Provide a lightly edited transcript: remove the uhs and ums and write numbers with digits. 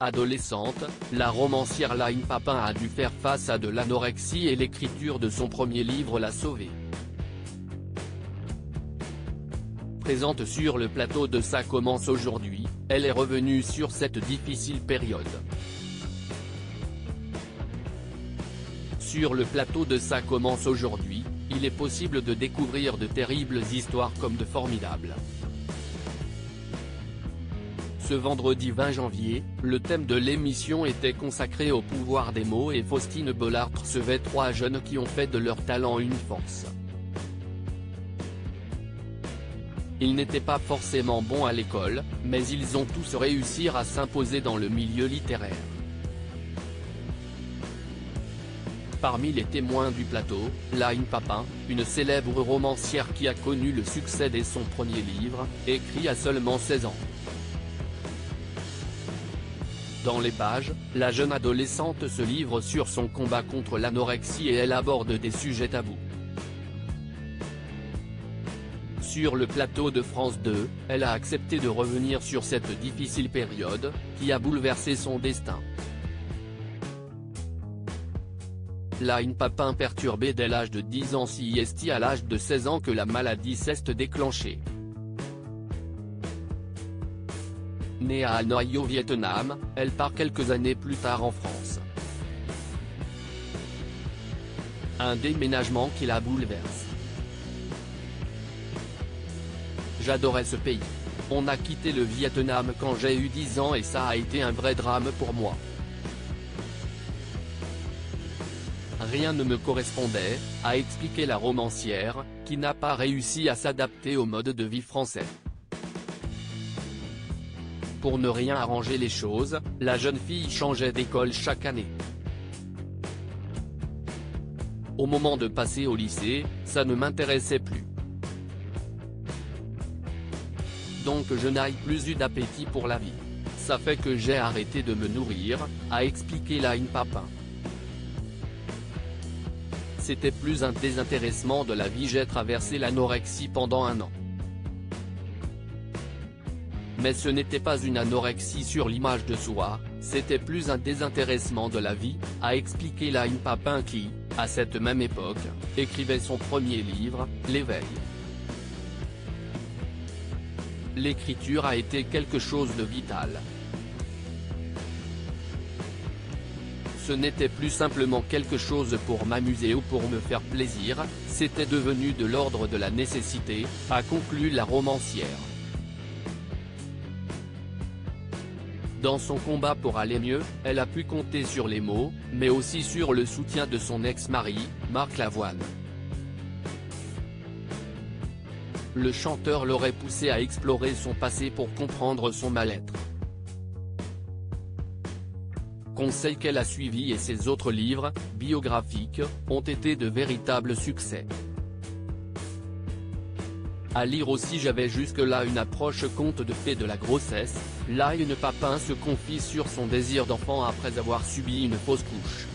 Adolescente, la romancière Line Papin a dû faire face à de l'anorexie et l'écriture de son premier livre l'a sauvée. Présente sur le plateau de Ça commence aujourd'hui, elle est revenue sur cette difficile période. Sur le plateau de Ça commence aujourd'hui, il est possible de découvrir de terribles histoires comme de formidables. Ce vendredi 20 janvier, le thème de l'émission était consacré au pouvoir des mots et Faustine Bollard recevait 3 jeunes qui ont fait de leur talent une force. Ils n'étaient pas forcément bons à l'école, mais ils ont tous réussi à s'imposer dans le milieu littéraire. Parmi les témoins du plateau, Line Papin, une célèbre romancière qui a connu le succès dès son premier livre, écrit à seulement 16 ans. Dans les pages, la jeune adolescente se livre sur son combat contre l'anorexie et elle aborde des sujets tabous. Sur le plateau de France 2, elle a accepté de revenir sur cette difficile période, qui a bouleversé son destin. Line Papin perturbée dès l'âge de 10 ans si est à l'âge de 16 ans que la maladie s'est déclenchée. Née à Hanoï au Vietnam, elle part quelques années plus tard en France. Un déménagement qui la bouleverse. J'adorais ce pays. On a quitté le Vietnam quand j'ai eu 10 ans et ça a été un vrai drame pour moi. Rien ne me correspondait, a expliqué la romancière, qui n'a pas réussi à s'adapter au mode de vie français. Pour ne rien arranger les choses, la jeune fille changeait d'école chaque année. Au moment de passer au lycée, ça ne m'intéressait plus. Donc je n'ai plus eu d'appétit pour la vie. Ça fait que j'ai arrêté de me nourrir, a expliqué Line Papin. C'était plus un désintéressement de la vie, j'ai traversé l'anorexie pendant 1 an. Mais ce n'était pas une anorexie sur l'image de soi, c'était plus un désintéressement de la vie, a expliqué Line Papin qui, à cette même époque, écrivait son premier livre, L'éveil. L'écriture a été quelque chose de vital. Ce n'était plus simplement quelque chose pour m'amuser ou pour me faire plaisir, c'était devenu de l'ordre de la nécessité, a conclu la romancière. Dans son combat pour aller mieux, elle a pu compter sur les mots, mais aussi sur le soutien de son ex-mari, Marc Lavoine. Le chanteur l'aurait poussé à explorer son passé pour comprendre son mal-être. Conseil qu'elle a suivi et ses autres livres, biographiques, ont été de véritables succès. À lire aussi J'avais jusque-là une approche conte de fées de la grossesse, Line Papin se confie sur son désir d'enfant après avoir subi une fausse couche.